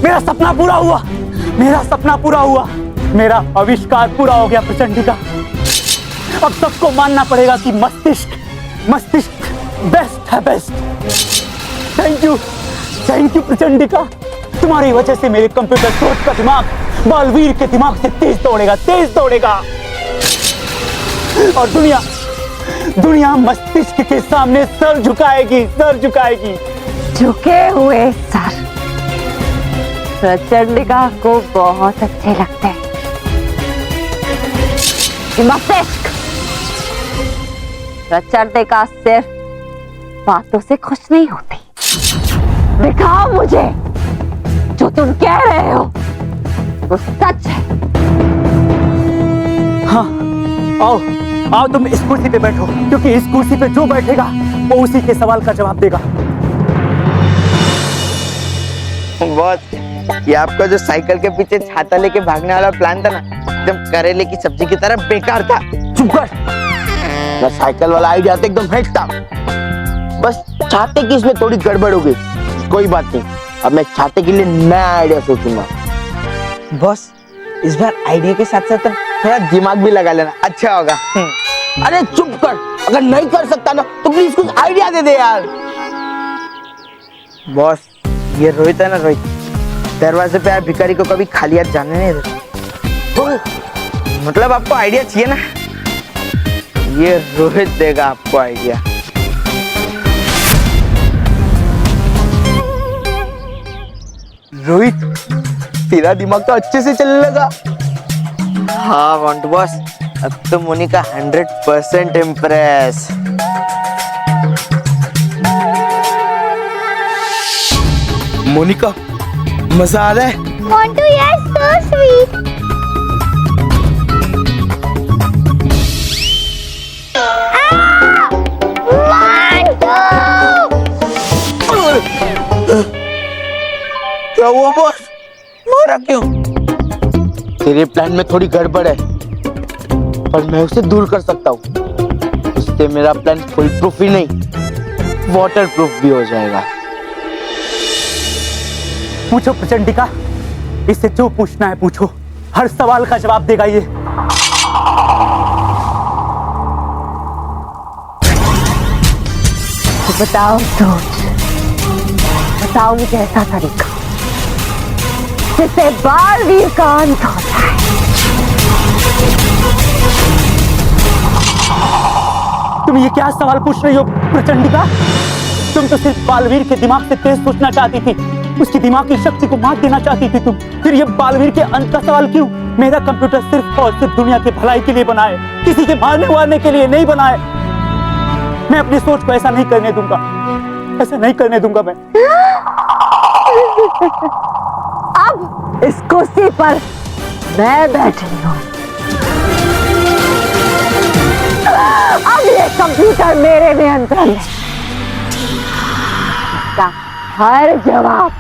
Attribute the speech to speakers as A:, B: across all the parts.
A: मेरा सपना पूरा हुआ, मेरा सपना पूरा हुआ, मेरा आविष्कार पूरा हो गया प्रचंडिका। अब सबको मानना पड़ेगा कि मस्तिष्क मस्तिष्क बेस्ट है, बेस्ट। Thank you Prachandika. तुम्हारी वजह से मेरे कंप्यूटर सोच का दिमाग बालवीर के दिमाग से तेज दौड़ेगा। और दुनिया मस्तिष्क के सामने सर झुकाएगी।
B: झुके हुए सर प्रचंडिका को बहुत अच्छे लगते हैं। मस्तिष्क प्रचंडिका सिर्फ बातों से खुश नहीं होती। दिखाओ मुझे जो तुम कह रहे हो वो सच है।
A: हाँ, आओ तुम इस कुर्सी पे बैठो, क्योंकि इस कुर्सी पे जो बैठेगा वो उसी के सवाल का जवाब देगा।
C: बहुत ये आपका जो साइकिल के पीछे छाता लेके भागने वाला प्लान था ना, एकदम करेले की सब्जी की तरह बेकार था।
A: चुप कर।
C: मैं साइकिल वाला आइडिया तो एकदम हिट था, बस छाते की इसमें थोड़ी गड़बड़ हो गई। कोई बात नहीं, अब मैं छाते के लिए नया आइडिया सोचूंगा। बॉस, इस बार आइडिया के साथ साथ थोड़ा दिमाग भी लगा लेना, अच्छा होगा। अरे चुप कर, अगर नहीं कर सकता ना तो प्लीज कुछ आइडिया दे दे यार। बॉस, ये रोहित है ना, रोहित दरवाजे पे आए भिखारी को कभी खाली हाथ जाने नहीं देता। मतलब आपको आइडिया चाहिए ना, ये रोहित देगा आपको आइडिया। रोहित, तेरा दिमाग तो अच्छे से चलने लगा। हाँ वांट बॉस, अब तो मोनिका 100% इम्प्रेस। मोनिका, मजा आ रहा है?
D: Montu, yes, so sweet.
C: क्या हुआ बॉस? मारा क्यों? तेरे प्लान में थोड़ी गड़बड़ है, पर मैं उसे दूर कर सकता हूँ। इससे मेरा प्लान फुल प्रूफ ही नहीं, वाटर प्रूफ भी हो जाएगा।
A: पूछो प्रचंडिका, इससे जो पूछना है पूछो, हर सवाल का जवाब देगा ये।
B: तो बताओ मुझे ऐसा तरीका जिससे बालवीर का अंत होता है।
A: तुम ये क्या सवाल पूछ रही हो प्रचंडिका? तुम तो सिर्फ बालवीर के दिमाग से तेज सोचना चाहती थी, उसकी दिमाग की शक्ति को मात देना चाहती थी तुम। फिर ये बालवीर के अंत का सवाल क्यों? मेरा कंप्यूटर सिर्फ और सिर्फ दुनिया की भलाई के लिए बना है, किसी के मारने के लिए नहीं बना है। मैं अपनी सोच को ऐसा नहीं करने दूंगा, ऐसा नहीं करने दूंगा मैं।
B: अब इस कुर्सी पर मैं बैठी हूँ, अब ये कंप्यूटर मेरे नियंत्रण में। इसका हर जवाब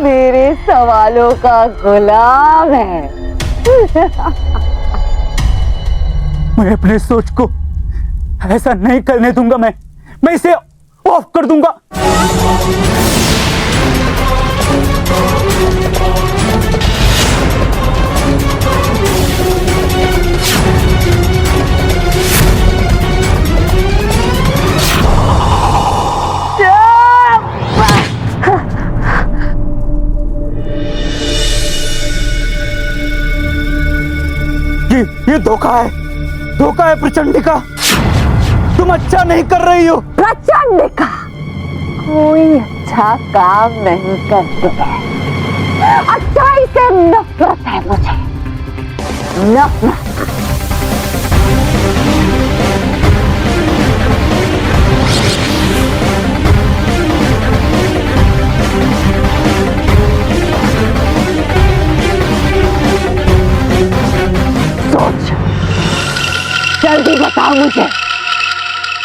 B: मेरे सवालों का गुलाम है।
A: मैं अपने सोच को ऐसा नहीं करने दूंगा, मैं इसे ऑफ कर दूंगा। ये धोखा है प्रचंडिका, तुम अच्छा नहीं कर रही हो।
B: प्रचंडिका कोई अच्छा काम नहीं करते हैं, अच्छाई से नफरत है मुझे, नफरत। सोच, जल्दी बताओ मुझे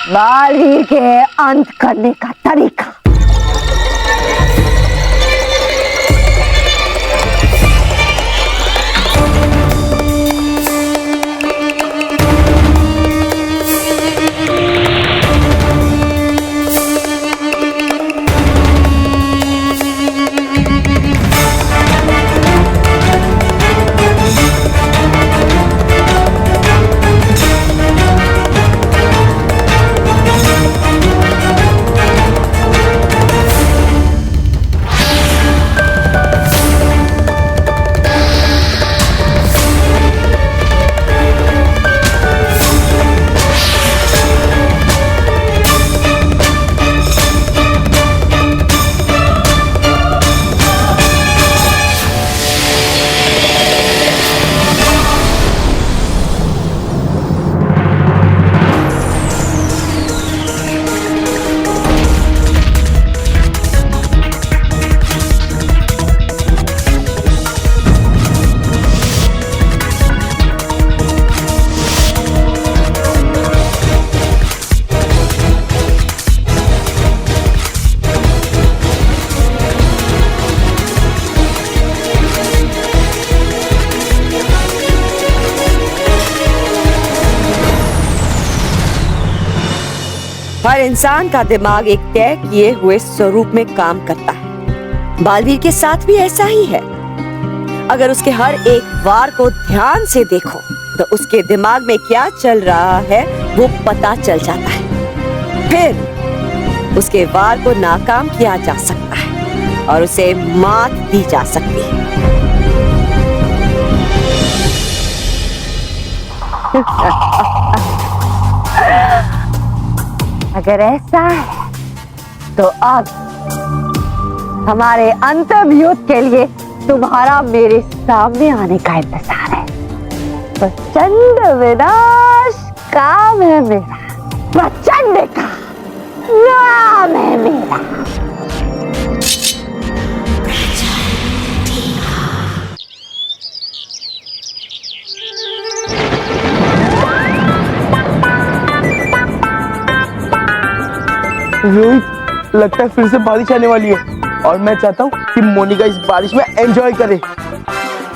B: बालवीर के अंत करने का तरीका।
E: हर इंसान का दिमाग एक तय किए हुए स्वरूप में काम करता है। बालवीर के साथ भी ऐसा ही है। अगर उसके हर एक वार को ध्यान से देखो तो उसके दिमाग में क्या चल रहा है वो पता चल जाता है। फिर उसके वार को नाकाम किया जा सकता है और उसे मात दी जा सकती है।
B: अगर ऐसा है तो अब हमारे अंतिम युद्ध के लिए तुम्हारा मेरे सामने आने का इंतजार है। प्रचंड विनाश काम है मेरा, प्रचंड का नाम है मेरा।
C: रोहित, लगता है फिर से बारिश आने वाली है और मैं चाहता हूँ कि मोनिका इस बारिश में एंजॉय करे।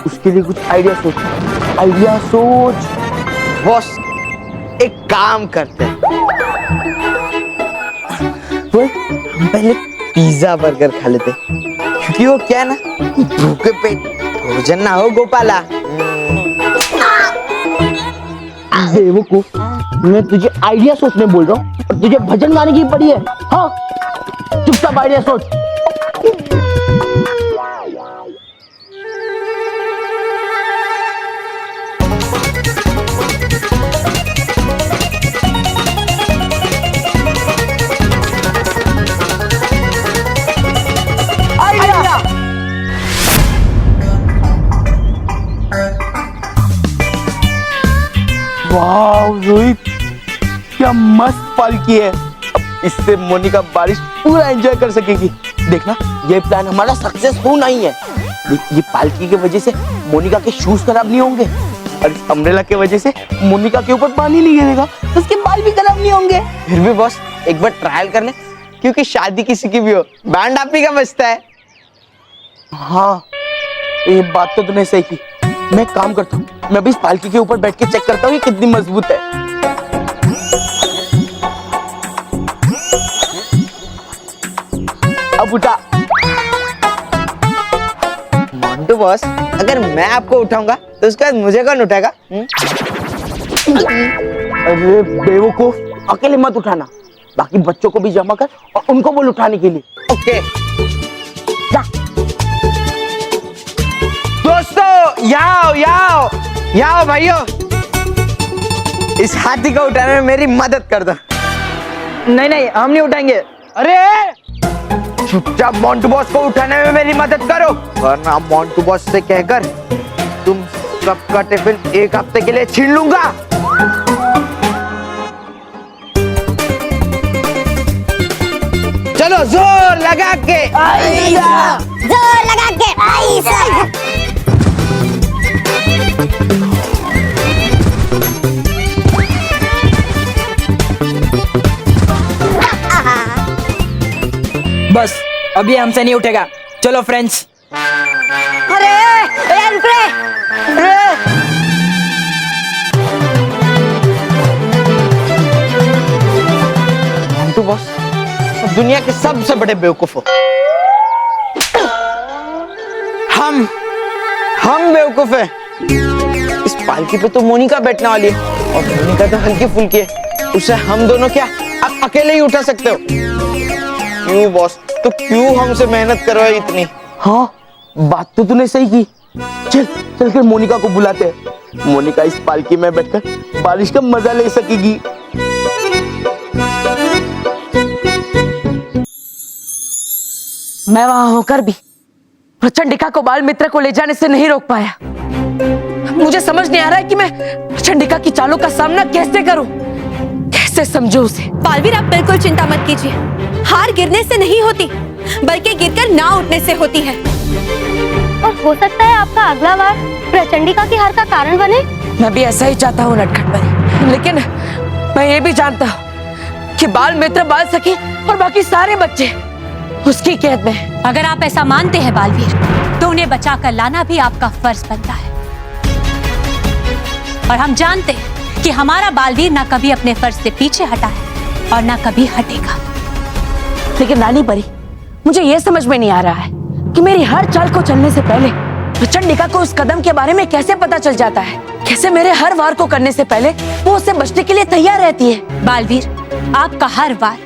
C: उसके लिए कुछ आइडिया सोच। बॉस, एक काम करते हैं, तो हम पहले पिज्जा बर्गर खा लेते हैं, क्योंकि वो क्या है ना, भूखे पेट भोजन ना हो गोपाला। बेवकूफ, मैं तुझे आइडिया सोचने बोल रहा हूँ और तुझे भजन गाने की पड़ी है। हाँ, चुपचाप आइडिया सोच। वाह रोहित, क्या मस्त पालकी है। अब इससे मोनिका बारिश पूरा एंजॉय कर सकेगी। देखना, ये प्लान हमारा सक्सेस होना ही है। ये पालकी की वजह से मोनिका के शूज खराब नहीं होंगे और इस अम्ब्रेला की वजह से मोनिका के ऊपर पानी नहीं गिरेगा, उसके बाल भी खराब नहीं होंगे। फिर भी बॉस, एक बार ट्रायल कर ले, क्योंकि शादी किसी की भी हो, बैंड आप ही का बजता है। हाँ, ये बात तो तूने सही की। मैं काम करता हूँ, मैं भी इस पालकी के ऊपर बैठ के चेक करता हूँ ये कितनी मजबूत है। अब उठा। मोंटू बॉस, अगर मैं आपको उठाऊंगा तो उसके बाद मुझे कौन उठाएगा? अरे बेवकूफ, अकेले मत उठाना, बाकी बच्चों को भी जमा कर और उनको बोल उठाने के लिए। ओके दोस्तों, याओ भाइयों, इस हाथी को उठाने में मेरी मदद कर दो। नहीं, हम नहीं उठाएंगे। अरे चुपचाप मोंटू बॉस को उठाने में मेरी मदद करो, वरना मोंटू बॉस से कहकर तुम सबका टिफिन एक हफ्ते के लिए छीन लूंगा। चलो जोर लगा के
F: बस अभी हमसे नहीं उठेगा। चलो फ्रेंड्स।
E: अरे
C: मोंटू बॉस, दुनिया के सबसे बड़े बेवकूफ हो। हम बेवकूफ है। इस पालकी पे तो मोनिका बैठने वाली है और मोनिका तो हल्की फुल्की है, उसे हम दोनों क्या आप अकेले ही उठा सकते हो? क्यों बॉस, तो क्यों हमसे मेहनत करवाई इतनी? हाँ, बात तो तूने सही की। चल कर मोनिका को बुलाते हैं। मोनिका इस पालकी में बैठकर बारिश का मजा ले सकेगी।
E: मैं वहां होकर भी प्रचंडिका को बाल मित्र को ले जाने से नहीं रोक पाया। मुझे समझ नहीं आ रहा है कि मैं प्रचंडिका की चालों का सामना कैसे करूं, कैसे समझूं उसे।
G: बालवीर, आप बिल्कुल चिंता मत कीजिए। हार गिरने से नहीं होती, बल्कि गिरकर ना उठने से होती है।
D: और हो सकता है आपका अगला वार प्रचंडिका की हार का कारण बने।
E: मैं भी ऐसा ही चाहता हूँ नटखट परी, लेकिन मैं ये भी जानता हूँ कि बाल मित्र, बाल सखी और बाकी सारे बच्चे उसकी कैद में।
G: अगर आप ऐसा मानते हैं बालवीर, तो उन्हें बचा कर लाना भी आपका फर्ज बनता है। और हम जानते हैं कि हमारा बालवीर ना कभी अपने फर्ज से पीछे हटा है और ना कभी हटेगा।
E: लेकिन रानी परी, मुझे ये समझ में नहीं आ रहा है कि मेरी हर चाल को चलने से पहले प्रचंडिका को उस कदम के बारे में कैसे पता चल जाता है। कैसे मेरे हर वार को करने से पहले वो उससे बचने के लिए तैयार रहती है।
G: बालवीर, आपका हर वार,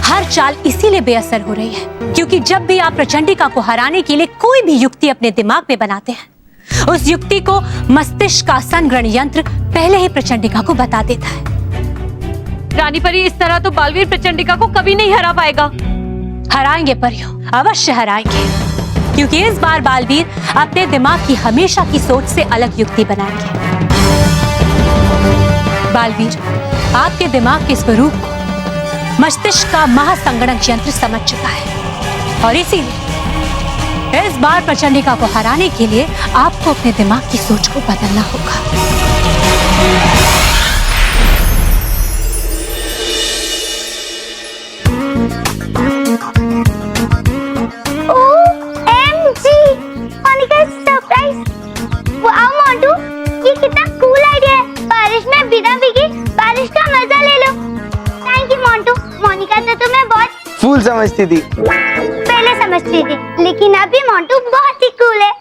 G: हर चाल इसीलिए बेअसर हो रही है क्योंकि जब भी आप प्रचंडिका को हराने के लिए कोई भी युक्ति अपने दिमाग में बनाते हैं, उस युक्ति को मस्तिष्क का संग्रहण यंत्र पहले ही प्रचंडिका को बता देता है।
H: रानी परी, इस तरह तो बालवीर प्रचंडिका को कभी नहीं हरा पाएगा।
G: हराएंगे परियों, अवश्य हराएंगे, क्योंकि इस बार बालवीर अपने दिमाग की हमेशा की सोच से अलग युक्ति बनाएंगे। बालवीर आपके दिमाग के स्वरूप को मस्तिष्क का महासंगणक यंत्र समझ चुका है और इसीलिए इस बार प्रचंडिका को हराने के लिए आपको अपने दिमाग की सोच को बदलना होगा।
D: OMG! Monica surprise! Wow Montu, ये कितना कूल आइडिया है। बारिश में बिना भीगे बारिश का मजा ले लो। Thank you Montu. मोनिका तो तुम्हें बहुत
C: फूल समझती थी।
D: पहले समझती थी, लेकिन अभी मोंटू बहुत ही कूल है।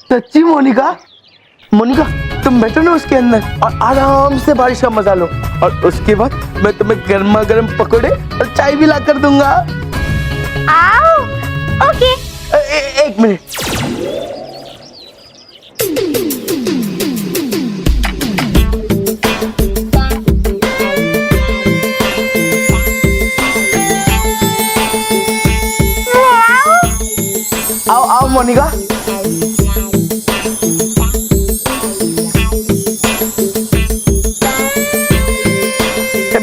C: सच्ची मोनिका? मोनिका, तुम बैठो ना उसके अंदर और आराम से बारिश का मजा लो, और उसके बाद मैं तुम्हें गर्मा गर्म पकौड़े और चाय भी ला कर दूंगा।
D: आओ, ओके।
C: एक मिनट। आओ आओ मोनिका।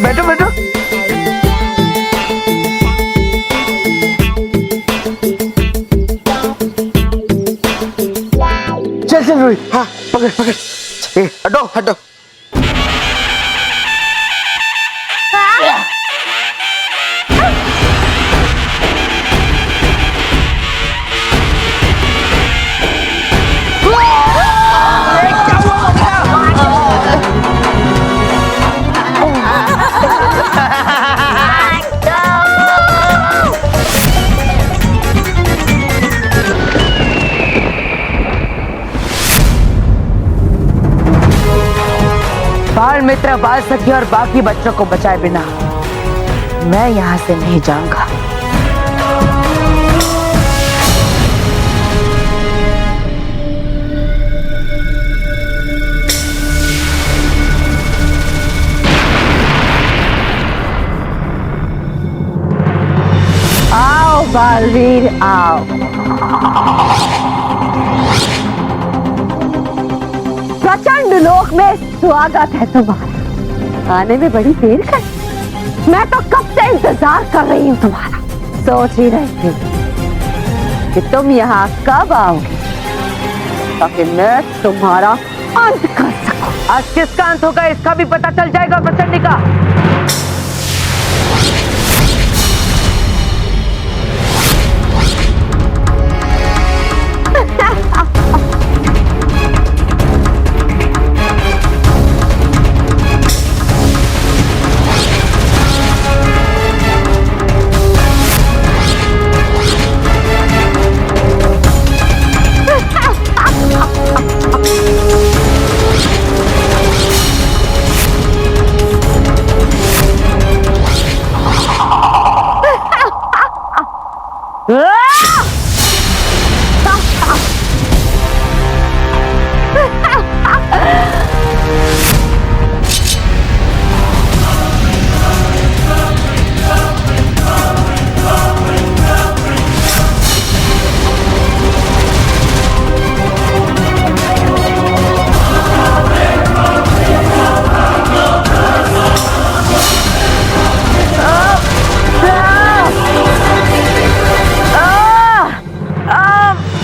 C: बैठो बैठो। चल चल रोहित, हाँ पकड़ पकड़। हटो हटो। बाल मित्र, बाल सखी और बाकी बच्चों को बचाए बिना मैं यहाँ से नहीं जाऊंगा।
B: आओ बालवीर आओ। प्रचंड लोक में स्वागत है तुम्हारा। आने में बड़ी देर कर, मैं तो कब से इंतजार कर रही हूँ तुम्हारा। सोच ही रही थी कि तुम यहाँ कब आओगे ताकि मैं तुम्हारा अंत कर सकूं।
E: आज किसका अंत होगा इसका भी पता चल जाएगा प्रचंडिका।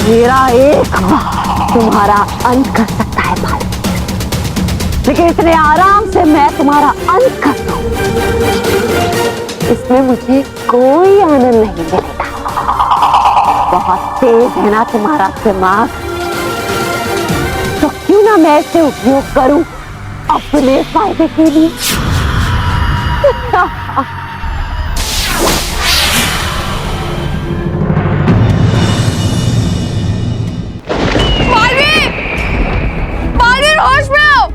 B: मेरा एक तुम्हारा अंत कर सकता है बाल, लेकिन इतने आराम से मैं तुम्हारा अंत कर दूं, इसमें मुझे कोई आनंद नहीं मिलेगा। बहुत तेज है ना तुम्हारा दिमाग, तो क्यों ना मैं इसे उपयोग करूं अपने फायदे के लिए।
H: बालवीर होश में आओ,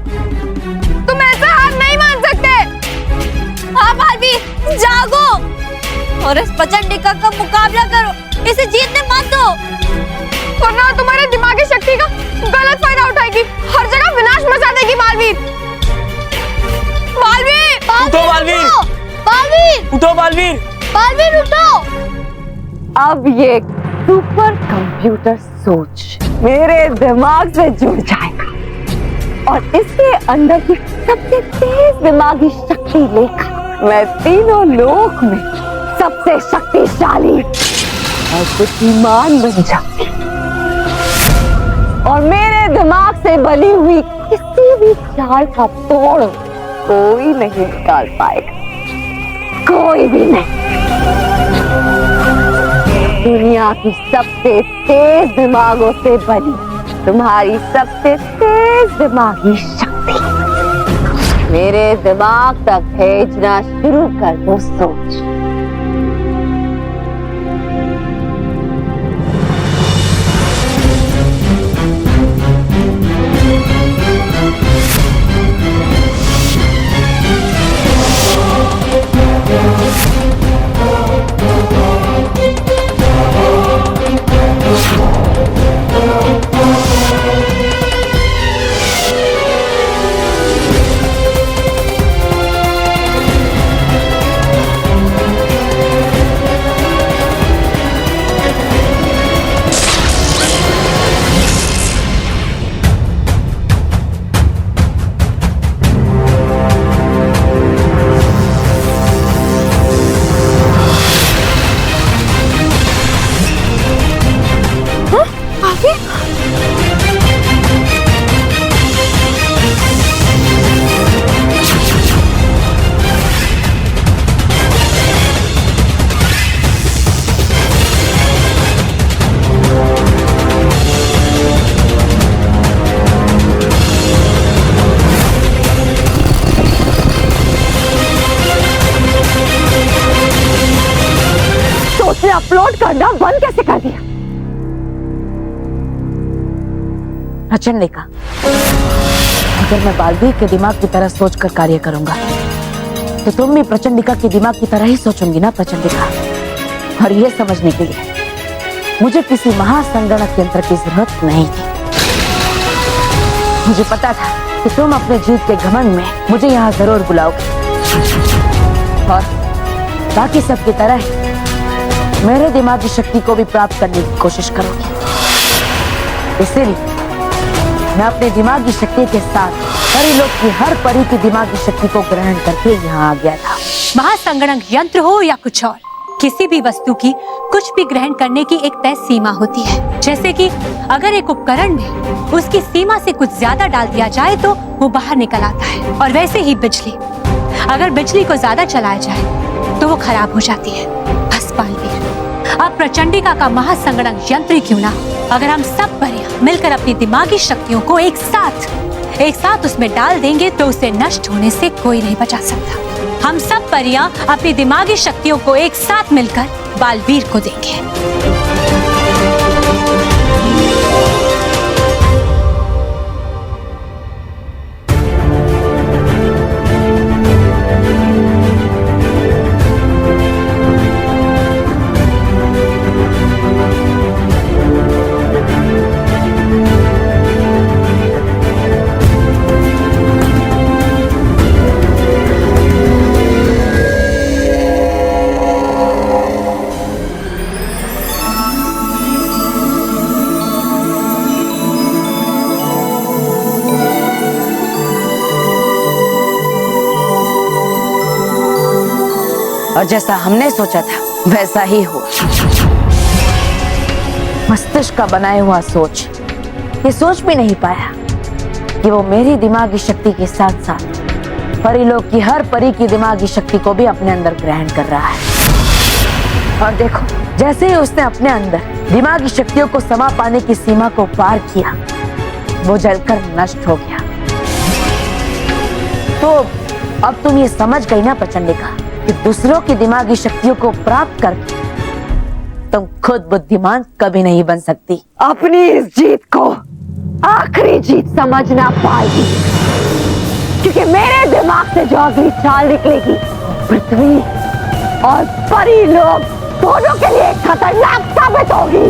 H: तुम ऐसे हार नहीं मान सकते। हाँ बालवीर जागो और इस प्रचंडिका का मुकाबला करो, इसे जीतने मत दो, वरना तुम्हारे दिमागी शक्ति का गलत फायदा उठाएगी, हर जगह विनाश मचा देगी। बालवीर बालवीर
F: उठो बालवीर,
D: बालवीर
F: उठो बालवीर,
D: बालवीर उठो।
B: अब ये सुपर कंप्यूटर सोच मेरे दिमाग से जुड़ जाएगा और इसके अंदर की सबसे तेज दिमागी शक्ति लेकर मैं तीनों लोक में सबसे शक्तिशाली और बुद्धिमान बन जाऊंगी और मेरे दिमाग से बनी हुई किसी भी चाल का तोड़ कोई नहीं निकाल पाएगा, कोई भी नहीं। दुनिया की सबसे तेज दिमागों से बनी तुम्हारी सबसे तेज दिमागी शक्ति मेरे दिमाग तक भेजना शुरू कर दो सोच। अपलोड करना बंद कैसे कर दिया? प्रचंडिका, अगर मैं बालवीर के दिमाग की तरह सोचकर कार्य करूंगा तो तुम भी प्रचंडिका के दिमाग की तरह ही सोचूंगी ना प्रचंडिका। और यह समझने के लिए मुझे किसी महासंगणक यंत्र की जरूरत नहीं थी। मुझे पता था कि तुम अपने जीत के घमंड में मुझे यहाँ जरूर बुलाओगे और बाकी सबकी तरह मेरे दिमागी शक्ति को भी प्राप्त करने की कोशिश करोगे। इसलिए मैं अपने दिमागी शक्ति के साथ परिलोक की हर परी की दिमागी शक्ति को ग्रहण करके यहाँ आ गया था।
G: महासंगणक यंत्र हो या कुछ और, किसी भी वस्तु की कुछ भी ग्रहण करने की एक तय सीमा होती है। जैसे कि अगर एक उपकरण में उसकी सीमा से कुछ ज्यादा डाल दिया जाए तो वो बाहर निकल आता है। और वैसे ही बिजली, अगर बिजली को ज्यादा चलाया जाए तो वो खराब हो जाती है। बस बालवीर, अब प्रचंडिका का महासंगणक यंत्र क्यों ना, अगर हम सब परियां मिलकर अपनी दिमागी शक्तियों को एक साथ उसमें डाल देंगे तो उसे नष्ट होने से कोई नहीं बचा सकता। हम सब परियां अपनी दिमागी शक्तियों को एक साथ मिलकर बालवीर को देंगे।
B: और जैसा हमने सोचा था वैसा ही हुआ। मस्तिष्क का बनाया हुआ सोच ये सोच भी नहीं पाया कि वो मेरी दिमागी शक्ति के साथ साथ परिलोक की हर परी की दिमागी शक्ति को भी अपने अंदर ग्रहण कर रहा है। और देखो, जैसे ही उसने अपने अंदर दिमागी शक्तियों को समा पाने की सीमा को पार किया, वो जलकर नष्ट हो गया। तो अब तुम ये समझ गई ना प्रचंडिका कि दूसरों की दिमागी शक्तियों को प्राप्त कर तुम खुद बुद्धिमान कभी नहीं बन सकती। अपनी इस जीत को आखिरी जीत समझ ना पाएगी, क्योंकि मेरे दिमाग से जो अगली चाल निकलेगी पृथ्वी और परी लोग दोनों के लिए खतरनाक साबित होगी।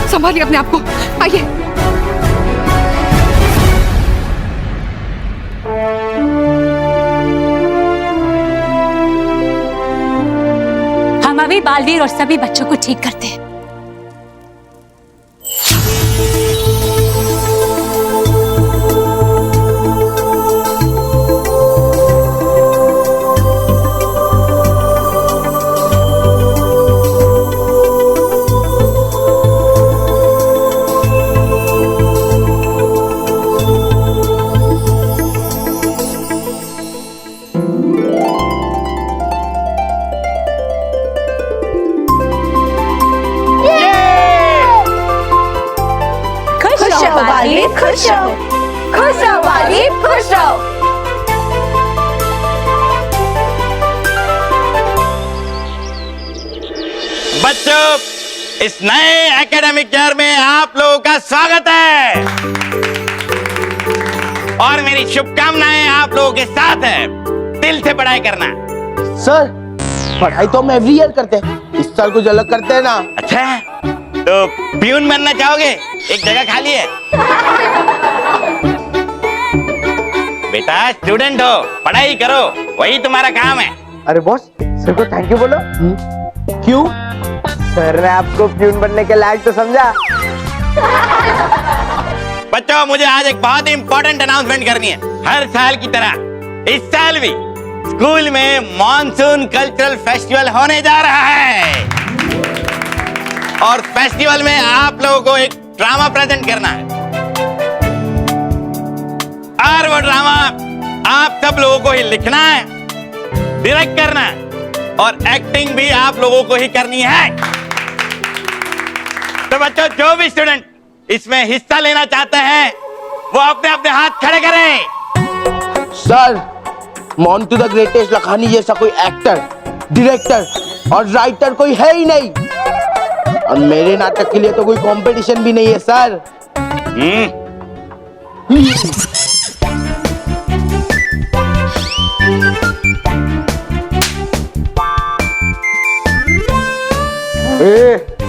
H: संभालिए अपने आप को, आइए।
G: हम अभी बालवीर और सभी बच्चों को ठीक करते हैं।
H: खुश रहो, खुश रहो बालवीर, खुश रहो।
I: बच्चों, इस नए एकेडमिक ईयर में आप लोगों का स्वागत है और मेरी शुभकामनाएं आप लोगों के साथ है। दिल से पढ़ाई करना।
C: सर, पढ़ाई तो हम एवरी ईयर करते हैं, इस साल कुछ अलग करते हैं ना।
I: अच्छा, तो प्यून बनना चाहोगे? एक जगह खाली है। बेटा स्टूडेंट हो, पढ़ाई करो, वही तुम्हारा काम है।
C: अरे बॉस, सर को थैंक यू बोलो। क्यों? सर ने आपको प्यून बनने के लायक तो समझा।
I: बच्चों, मुझे आज एक बहुत ही इंपॉर्टेंट अनाउंसमेंट करनी है। हर साल की तरह इस साल भी स्कूल में मॉनसून कल्चरल फेस्टिवल होने जा रहा है और फेस्टिवल में आप लोगों को एक ड्रामा प्रेजेंट करना है और वो ड्रामा आप सब लोगों को ही लिखना है, डायरेक्ट करना है और एक्टिंग भी आप लोगों को ही करनी है। तो बच्चों, जो भी स्टूडेंट इसमें हिस्सा लेना चाहते हैं वो अपने अपने हाथ खड़े करें।
C: Sir, Montu the greatest Lakhani जैसा कोई एक्टर, डायरेक्टर और राइटर कोई है ही नहीं और मेरे नाटक के लिए तो कोई कंपटीशन भी नहीं है सर।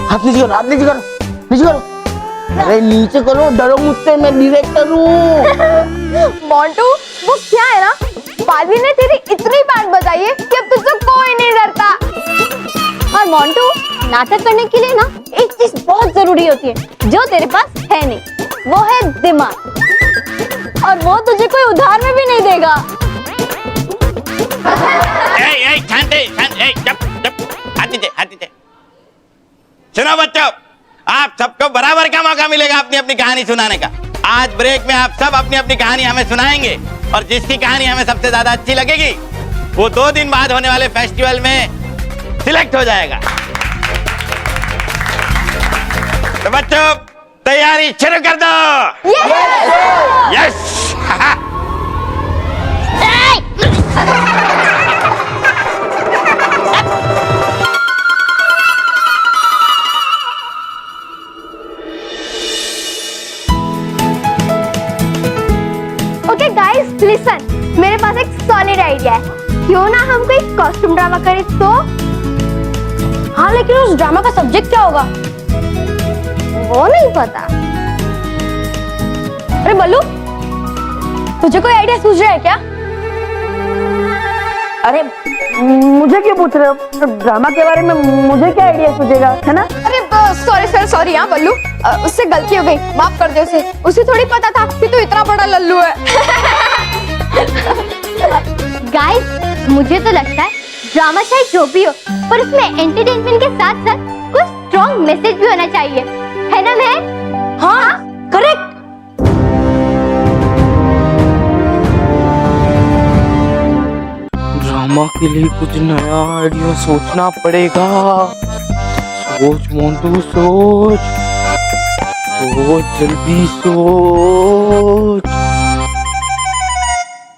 C: हाथ नीचे करो, हाथ नीचे करो, नीचे करो। अरे नीचे करो, डरो मुझसे, मैं डायरेक्टर हूँ।
H: मोंटू, वो क्या है ना, बालवीर ने तेरी इतनी बात बताई है कि अब तुझसे कोई नहीं डरता। और मोंटू, नाटक करने के लिए ना एक चीज बहुत जरूरी होती है जो तेरे पास है नहीं, वो है दिमाग, और वो तुझे कोई उधार में भी नहीं देगा।
I: सुनो बच्चों, आप सबको बराबर का मौका मिलेगा अपनी अपनी कहानी सुनाने का। आज ब्रेक में आप सब अपनी अपनी कहानी हमें सुनाएंगे और जिसकी कहानी हमें सबसे ज्यादा अच्छी लगेगी वो 2 दिन बाद होने वाले फेस्टिवल में सिलेक्ट हो जाएगा। तो बच्चों, तैयारी शुरू कर दो। यस।
D: ओके गाइस, लिसन, मेरे पास एक सॉलिड आइडिया है। क्यों ना हम कोई कॉस्ट्यूम ड्रामा करें तो? हाँ, लेकिन उस ड्रामा का सब्जेक्ट क्या होगा वो नहीं पता। अरे बल्लू, तुझे कोई आइडिया सूझ रहा है क्या?
B: अरे मुझे क्यों पूछ रहे हो? ड्रामा के बारे में मुझे क्या आइडिया सूझेगा, है ना?
H: अरे सॉरी सर, सॉरी। हाँ बल्लू, उससे गलती हो गई, माफ कर दे उसे। उसे थोड़ी पता था कि तू इतना बड़ा लल्लू है।
D: गाइस, मुझे तो लगता है ड्रामा चाहे जो भी हो, पर उसमें एंटरटेनमेंट के साथ साथ कुछ स्ट्रॉन्ग मैसेज भी होना चाहिए, है ना? मैं
B: हाँ, करेक्ट।
C: ड्रामा के लिए कुछ नया आइडिया सोचना पड़ेगा। सोच मोंटू सोच, सोच जल्दी सोच।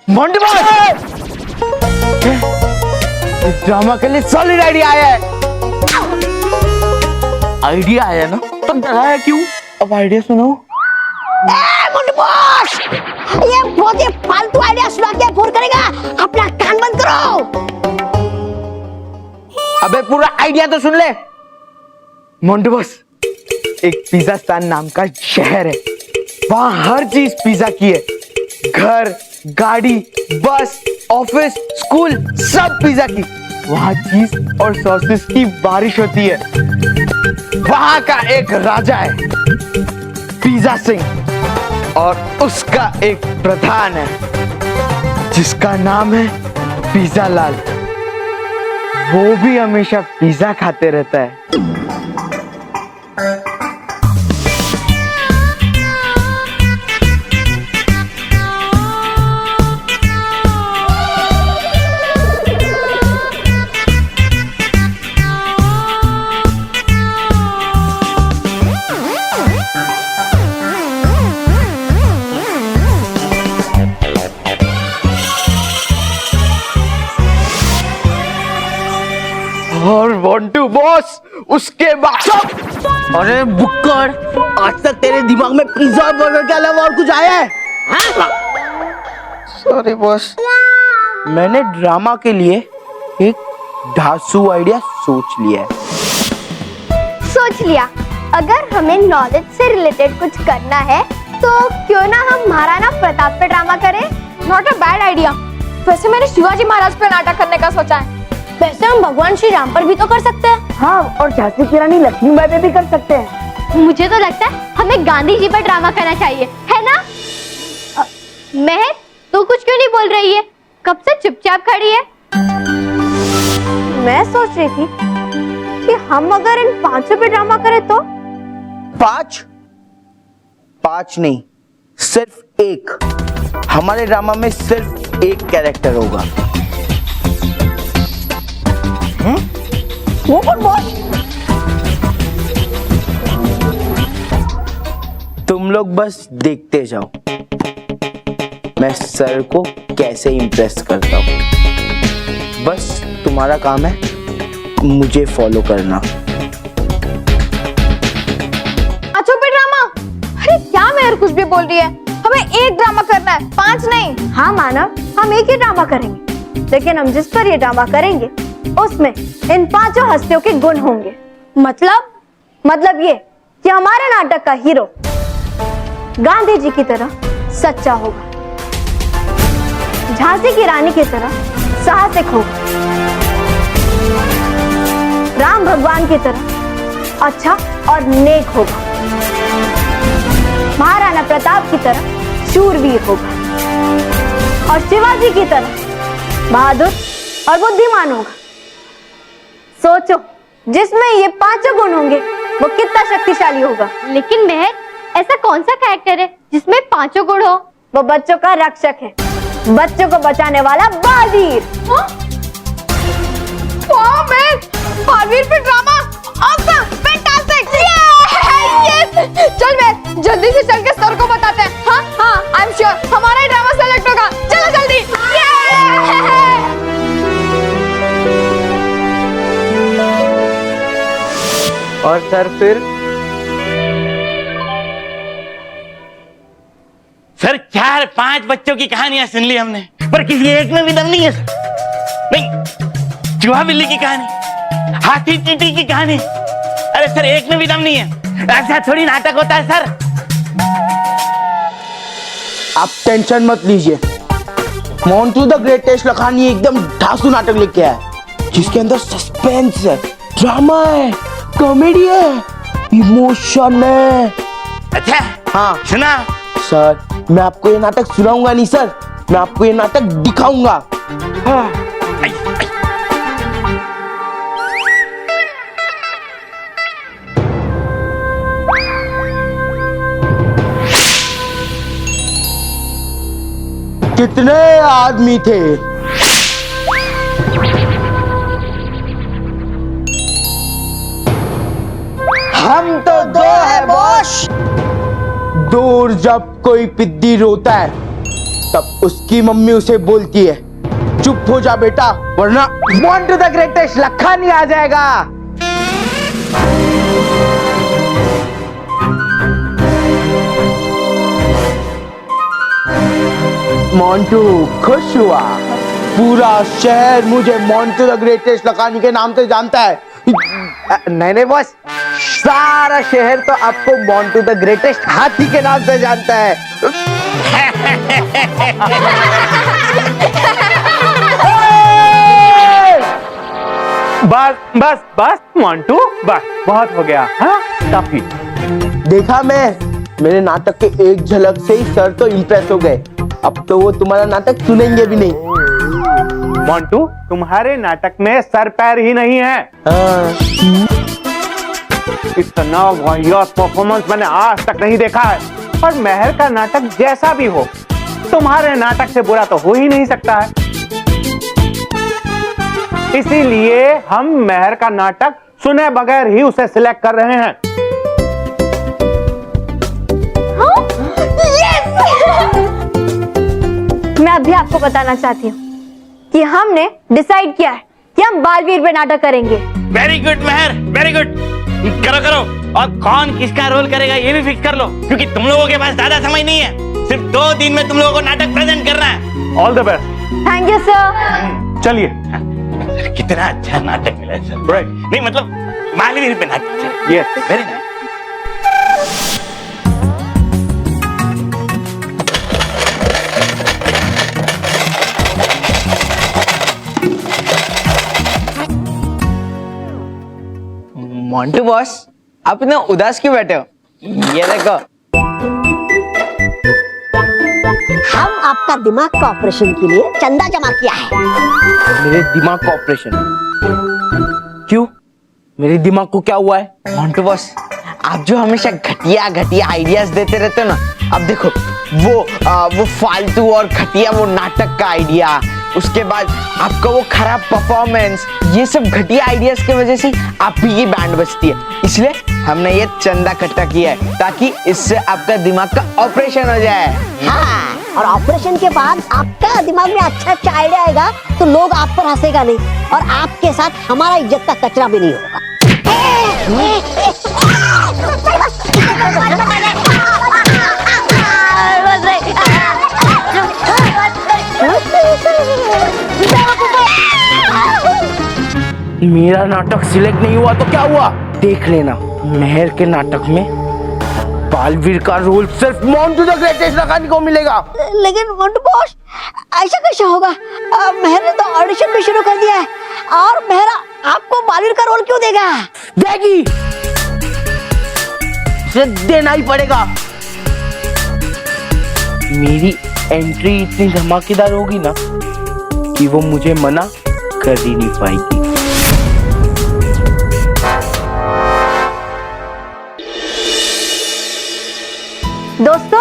C: मोंटू बॉस, इस ड्रामा के लिए सॉलिड आइडिया आया है। आइडिया आया ना, तो डराया क्यों? अब आइडिया सुनो।
B: मोंटू बॉस, ये बहुत ही फालतू आइडिया सुना के बोर करेगा, अपना कान बंद करो।
C: अबे पूरा आइडिया तो सुन ले। मोंटू बॉस, एक पिज्जा स्टैंड नाम का शहर है, वहां हर चीज पिज्जा की है। घर, गाड़ी, बस, ऑफिस, स्कूल, सब पिज्जा की। वहां चीज और सॉसेस की बारिश होती है। वहां का एक राजा है, पिज्जा सिंह, और उसका एक प्रधान है जिसका नाम है पिज्जा लाल। वो भी हमेशा पिज्जा खाते रहता है। और मोंटू बॉस, उसके बाद अरे बुक्कर, आज तक तेरे दिमाग में पिज्जा और बर्गर के अलावा और कुछ आया है? सॉरी बॉस, मैंने ड्रामा के लिए एक धांसू आइडिया सोच लिया है।
D: सोच लिया? अगर हमें नॉलेज से रिलेटेड कुछ करना है तो क्यों ना हम महाराणा प्रताप पे ड्रामा करें।
H: Not a bad idea. वैसे मैंने शिवाजी महाराज पे नाटक करने का सोचा है।
D: वैसे हम भगवान श्री राम पर भी तो कर सकते हैं।
B: हाँ, और झांसी की रानी लक्ष्मीबाई पे भी कर सकते हैं।
D: मुझे तो लगता है हमें गांधी जी पर ड्रामा करना चाहिए, है ना? महक, तू कुछ क्यों नहीं बोल रही है? कब से चुपचाप खड़ी है?
H: मैं सोच रही थी कि हम अगर इन 5 पे ड्रामा करें तो
C: 5 नहीं, सिर्फ एक। हमारे ड्रामा में सिर्फ एक कैरेक्टर होगा।
B: वो कौन बॉस?
C: तुम लोग बस देखते जाओ, मैं सर को कैसे इम्प्रेस करता हूँ। बस तुम्हारा काम है मुझे फॉलो करना।
H: पांचों पे ड्रामा? अरे क्या मेहर कुछ भी बोल रही है। हमें एक ड्रामा करना है, 5 नहीं।
B: हाँ मानव, हम एक ही ड्रामा करेंगे, लेकिन हम जिस पर ये ड्रामा करेंगे उसमें इन 5 हस्तियों के गुण होंगे। मतलब ये कि हमारे नाटक का हीरो गांधी जी की तरह सच्चा होगा, झांसी की रानी की तरह साहसिक होगा, राम भगवान की तरह अच्छा और नेक होगा, महाराणा प्रताप की तरह शूरवीर होगा, और शिवाजी की तरह बहादुर और बुद्धिमान होगा। सोचो, जिसमें ये 5 गुण होंगे वो कितना शक्तिशाली होगा।
D: लेकिन महक, ऐसा कौन सा कैरेक्टर है जिसमें 5 गुण हो?
B: वो बच्चों का रक्षक है, बच्चों को बचाने वाला बालवीर।
H: वाह महक, बालवीर पे ड्रामा, ऑसम, फैंटास्टिक। यस! चल महक, जल्दी से चल के सर को बताते हैं। हाँ, आई एम श्योर हमारा ही ड्रामा सेलेक्ट होगा। चलो जल्दी।
C: और सर फिर?
I: सर 4-5 बच्चों की कहानियां सुन ली हमने, पर किसी एक में भी दम नहीं है सर। नहीं, चूहा बिल्ली की कहानी, हाथी चींटी की कहानी, अरे सर एक में भी दम नहीं है। ऐसा थोड़ी नाटक होता है सर।
C: आप टेंशन मत लीजिए, मोंटू द ग्रेटेस्ट लखानी एकदम धांसू नाटक लेके आया है, जिसके अंदर सस्पेंस है, ड्रामा है, कॉमेडी है, इमोशन है।
I: अच्छा,
C: हाँ
I: सुना
C: सर, मैं आपको ये नाटक सुनाऊंगा नहीं सर, मैं आपको ये नाटक दिखाऊंगा। हाँ। कितने आदमी थे? हम तो दो है बॉस। दूर जब कोई पिद्दी रोता है तब उसकी मम्मी उसे बोलती है चुप हो जा बेटा वरना बॉर्न टू द ग्रेटेस्ट लखा नहीं आ जाएगा। मोंटू खुश हुआ। पूरा शहर मुझे मोंटू द ग्रेटेस्ट लखानी के नाम से जानता है। नहीं बॉस, सारा शहर तो आपको मोंटू द ग्रेटेस्ट हाथी के नाम से जानता है।
A: बस बस बस मोंटू, बस बहुत हो गया। हाँ काफी
C: देखा मेरे नाटक के एक झलक से ही सर तो इम्प्रेस हो गए। अब तो वो तुम्हारा नाटक सुनेंगे भी नहीं।
A: मोंटू, तुम्हारे नाटक में सर पैर ही नहीं है। इतना वाहियात परफॉर्मेंस मैंने आज तक नहीं देखा है। और मेहर का नाटक जैसा भी हो, तुम्हारे नाटक से बुरा तो हो ही नहीं सकता है। इसीलिए हम मेहर का नाटक सुने बगैर ही उसे सिलेक्ट कर रहे हैं।
H: मैं अभी आपको बताना चाहती हूँ कि हमने डिसाइड किया है कि हम बालवीर पे नाटक करेंगे।
I: वेरी गुड मेहर, वेरी गुड। करो करो, और कौन किसका रोल करेगा ये भी फिक्स कर लो, क्योंकि तुम लोगों के पास ज्यादा समय नहीं है। सिर्फ 2 दिन में तुम लोगों को नाटक प्रेजेंट करना है।
A: All the best.
H: Thank you sir.
A: चलिए।
I: कितना अच्छा नाटक मिला है सर।
A: राइट।
I: नहीं मतलब बालवीर पे नाटक।
A: Yes,
I: very nice.
F: Montu boss, आप इतना उदास क्यों बैठे हो? ये देखो,
B: हम आपका दिमाग का ऑपरेशन के लिए चंदा जमा किया है।
C: मेरे दिमाग का ऑपरेशन क्यों? मेरे दिमाग को क्या हुआ है?
F: मोंटू बॉस, आप जो हमेशा घटिया घटिया आइडियाज देते रहते हो ना, अब देखो वो फालतू और घटिया वो नाटक का आइडिया, उसके बाद आपका वो खराब परफॉर्मेंस, ये सब घटिया आइडियाज की वजह से आप ही की बैंड बजती है। इसलिए हमने ये चंदा इकट्ठा किया है ताकि इससे आपका दिमाग का ऑपरेशन हो जाए।
B: हाँ, और ऑपरेशन के बाद आपका दिमाग में अच्छा आइडिया आएगा तो लोग आप पर हंसेगा नहीं, और आपके साथ हमारा इज्जत का कचरा भी नहीं होगा।
C: मेरा नाटक सिलेक्ट नहीं हुआ तो क्या हुआ? देख लेना, मेहर के नाटक में बालवीर का रोल सिर्फ मोंटू द ग्रेटेस्ट लखानी को मिलेगा।
B: लेकिन मोंटू बॉस, ऐसा कैसे होगा? मेहर ने तो ऑडिशन भी शुरू कर दिया है, और मेहरा आपको बालवीर का रोल क्यों देगा?
C: देगी, उसे देना ही पड़ेगा। मेरी एंट्री इतनी धमाकेदार होगी ना कि वो मुझे मना कर ही नहीं पाएगी।
H: दोस्तों,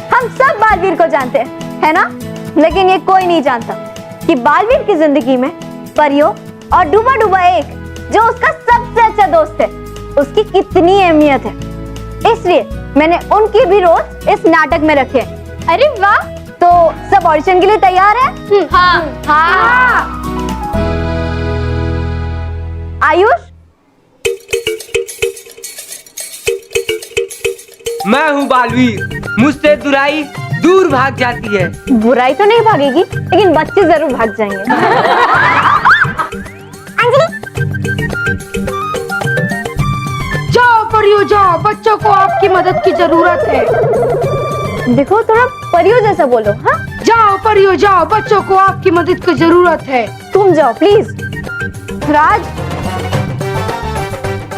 H: हम सब बालवीर को जानते हैं, है ना? लेकिन ये कोई नहीं जानता कि बालवीर की जिंदगी में परियों और डूबा डूबा एक जो उसका सबसे अच्छा दोस्त है, उसकी कितनी अहमियत है। इसलिए मैंने उनकी भी रोल इस नाटक में रखे। अरे वाह! तो सब ऑडिशन के लिए तैयार है? हाँ। हाँ। आयुष,
F: मैं हूँ बालवीर, मुझसे बुराई दूर भाग जाती है।
H: बुराई तो नहीं भागेगी, लेकिन बच्चे जरूर भाग जाएंगे।
J: जाओ परियों जाओ, बच्चों को आपकी मदद की जरूरत है।
H: देखो, थोड़ा परियों जैसा बोलो। हाँ,
J: जाओ परियों जाओ, बच्चों को आपकी मदद की जरूरत है।
H: तुम जाओ प्लीज। राज,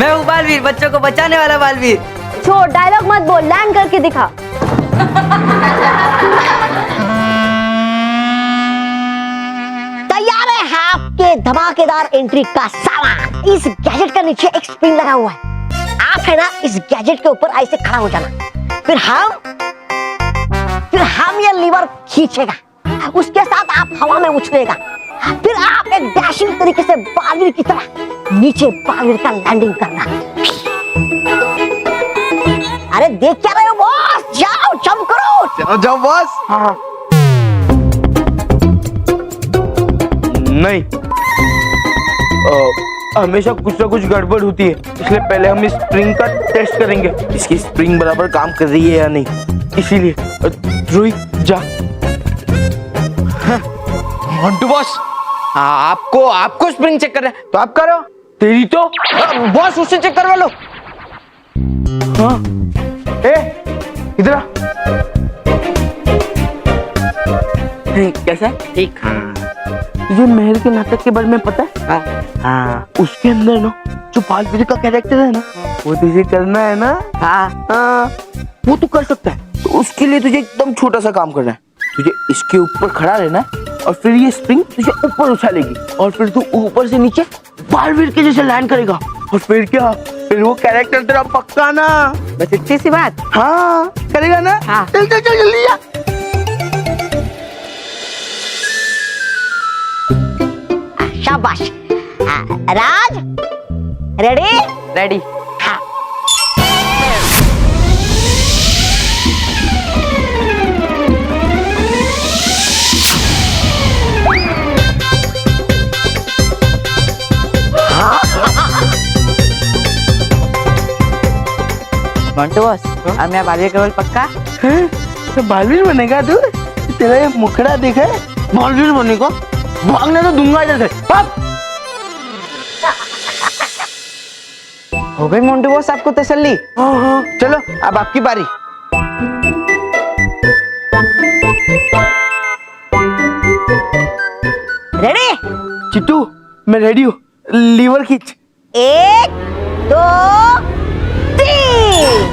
F: मैं हूँ बालवीर, बच्चों को बचाने वाला बालवीर।
H: छोड़, डायलॉग मत बोल, लैंड करके दिखा।
B: तैयार है आपके धमाकेदार एंट्री का सामान। इस गैजेट का नीचे एक स्प्रिंग लगा हुआ है, आप है ना इस गैजेट के ऊपर ऐसे खड़ा हो जाना, फिर हम ये लीवर खींचेगा, उसके साथ आप हवा में उछलेगा, फिर आप एक डैशिंग तरीके से बालवीर की तरह नीचे बालवीर का लैंडिंग करना। अरे देख क्या रहे हो बॉस, जाओ जंप करो।
C: जाओ जाओ बॉस।
B: हाँ।
C: नहीं, हमेशा कुछ ना कुछ गड़बड़ होती है, इसलिए पहले हम इस स्प्रिंग का टेस्ट करेंगे, इसकी स्प्रिंग बराबर काम कर रही है या नहीं। इसीलिए ध्रुवी जा।
F: मोंटू बॉस, आपको स्प्रिंग चेक कर रहे हैं तो आप करो।
C: तेरी तो
F: बॉस उससे चेक करवा लो।
C: हाँ। ए इधर आ। कैसा है?
F: ठीक।
C: तुझे महल के नाटक के बारे में पता है? हाँ। उसके अंदर ना जो बालवीर का कैरेक्टर है ना, वो तुझे करना है ना। हाँ, वो तू कर सकता है। तो उसके लिए तुझे एकदम छोटा सा काम करना है। तुझे इसके ऊपर खड़ा रहना है और फिर ये स्प्रिंग तुझे ऊपर उछालेगी और फिर तू ऊपर से नीचे बालवीर के जैसे लैंड करेगा। और फिर क्या, फिर वो कैरेक्टर तेरा पक्का ना।
B: बस इतनी सी बात।
C: हाँ, करेगा ना?
B: हाँ।
C: चल चल चल जल्दी जा।
B: शाबाश। राज रेडी?
F: रेडी।
B: हाँ।
F: मोंटू बॉस, अब मैं बालवीर केवल पक्का।
C: तो बालवीर बनेगा तू? तेरा ये मुखड़ा देखा है? बालवीर बनेगा? भागने तो दूंगा इधर से। भाग।
F: हो गई मोंटू बॉस आपको तसल्ली?
C: हाँ।
F: चलो अब आपकी बारी।
B: रेडी?
C: चिट्टू मैं रेडी हूँ, लीवर खींच।
B: 1 2 3।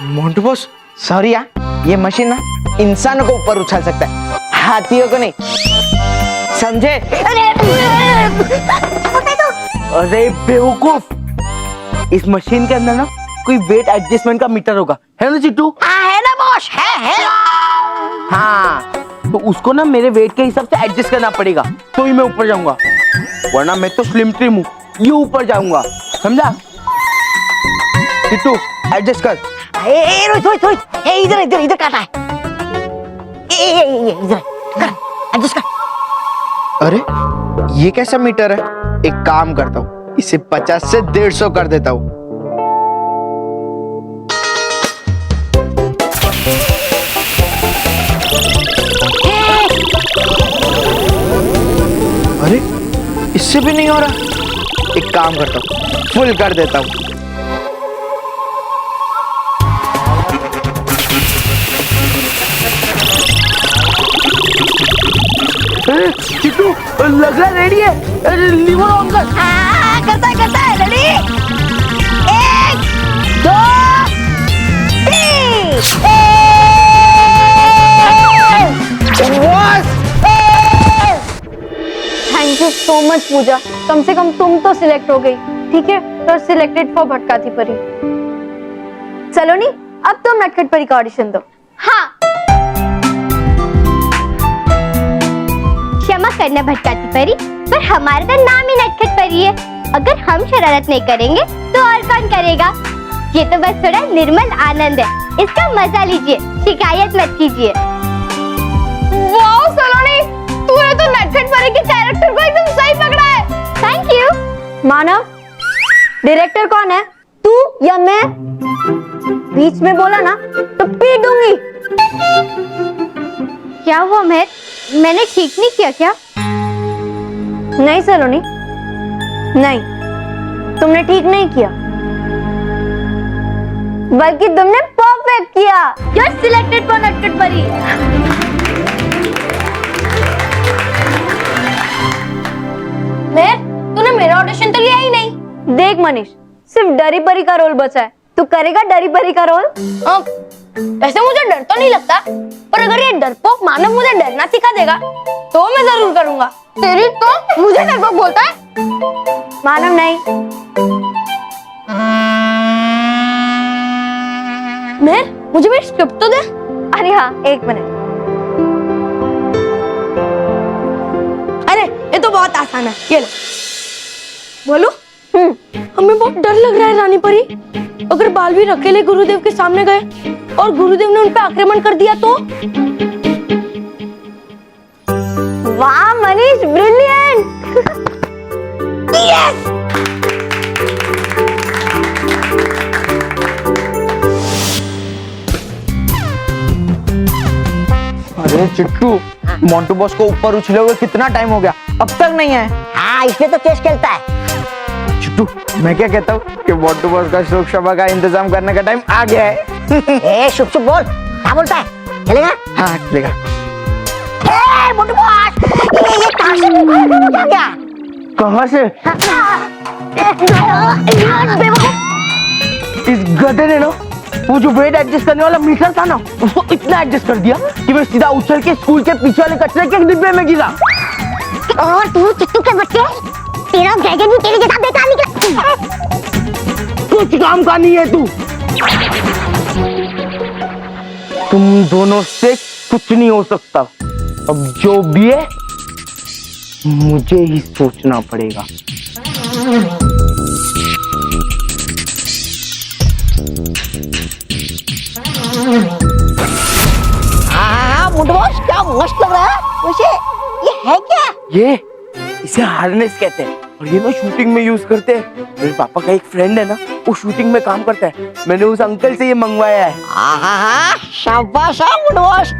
F: मोंटू बॉस सॉरी यार, ये मशीन ना इंसानों को ऊपर उछाल सकता है, हाथियों को नहीं, समझे?
C: अरे बेवकूफ, इस मशीन के अंदर ना कोई वेट एडजस्टमेंट का मीटर होगा, है ना चिट्टू?
B: है ना बॉस, है।
C: हाँ, तो उसको ना मेरे वेट के हिसाब से एडजस्ट करना पड़ेगा, तो ही मैं ऊपर जाऊंगा, वरना मैं तो स्लिम ट्रिम हूँ, ये ऊपर जाऊंगा, समझा? चिट्टू एडजस्ट कर।
B: रोहित इधर काटा है। इधर कर, एडजस्ट कर।
C: अरे ये कैसा मीटर है? एक काम करता हूँ, इसे 50 से 150 कर देता हूँ। अरे इससे भी नहीं हो रहा, एक काम करता हूँ, फुल कर देता हूँ। चिट्टू लग रहा रेडी है, लीवर ऑन कर।
B: करता है ready? 1 2 3।
H: Thank you so much Puja, कम से कम तुम तो सिलेक्ट हो गई, ठीक है? तो सिलेक्टेड फॉर भटकाती परी। सलोनी, अब तुम नटखट परी का ऑडिशन दो।
D: हाँ, क्षमा करना भटकाती परी, पर हमारा तो नाम ही नटखट परी है। अगर हम शरारत नहीं करेंगे तो और कौन करेगा? ये तो बस थोड़ा निर्मल आनंद है, इसका मजा लीजिए, शिकायत मत कीजिए।
H: वाओ सलोनी, तूने तो नटखट परी के कैरेक्टर को एकदम सही पकड़ा है।
D: Thank you.
H: मानव, डायरेक्टर कौन है, तू या मैं? बीच में बोला ना तो पीट दूंगी।
D: क्या हुआ महक, मैंने ठीक नहीं किया क्या?
H: नहीं सलोनी, नहीं, तुमने ठीक नहीं किया, बल्कि तुमने परफेक्ट किया।
D: यू आर सिलेक्टेड फॉर नटखट परी।
H: तूने मेरा ऑडिशन तो लिया ही नहीं। देख मनीष, सिर्फ डरी परी का रोल बचा है, तू करेगा डरी परी का रोल?
K: वैसे मुझे डर तो नहीं लगता, पर अगर ये डरपोक मानव मुझे डरना सिखा देगा तो मैं जरूर करूंगा।
H: तेरी तो मुझे डरपोक बोलता है।
B: मालूम नहीं।
H: मेहर, मुझे मेरी स्क्रिप्ट तो दे।
B: अरे हाँ, 1 मिनट।
H: अरे ये तो बहुत आसान है, ये लो। बोलू? हमें बहुत डर लग रहा है रानी परी। अगर बालवीर अकेले गुरुदेव के सामने गए और गुरुदेव ने उन पे आक्रमण कर दिया तो?
B: वाह मनीष, ब्रिलियंट।
H: यस!
F: अरे चिट्टू, मोंटू बॉस को ऊपर उछले हुए कितना टाइम हो गया, अब तक नहीं है।
B: हाँ, इसलिए तो चेस खेलता है।
F: चिट्टू, मैं क्या कहता हूँ कि मोंटू बॉस का शोक सभा का इंतजाम करने का टाइम आ गया है।
B: ए, शुभ शुभ बोल, क्या बोलता है? चलेगा?
F: हाँ चलेगा।
B: ए, मोटू बॉस, ये कहाँ से निकल गया?
F: कहाँ से? इस गधे ने ना वो जो वेट एडजस्ट करने वाला मीटर था ना, उसको इतना एडजस्ट कर दिया कि मैं सीधा उछल के स्कूल के पीछे वाले कचरे के डिब्बे में गिरा।
D: और तू चिट्टू के बच्चे, तेरा गैजेट भी तेरे जैसा बेकार निकला।
F: कुछ काम का नहीं है तू। तुम दोनों से कुछ नहीं हो सकता। अब जो भी है मुझे ही सोचना पड़ेगा।
B: हाँ, मोटू बॉस, क्या मस्त लग रहा है। वैसे ये है क्या?
F: ये इसे हार्नेस कहते हैं और ये ना शूटिंग में यूज करते हैं। मेरे पापा का एक फ्रेंड है ना, वो शूटिंग में काम करता है। मैंने उस अंकल से ये मंगवाया है।
B: हाँ, शाबाश मोटू बॉस।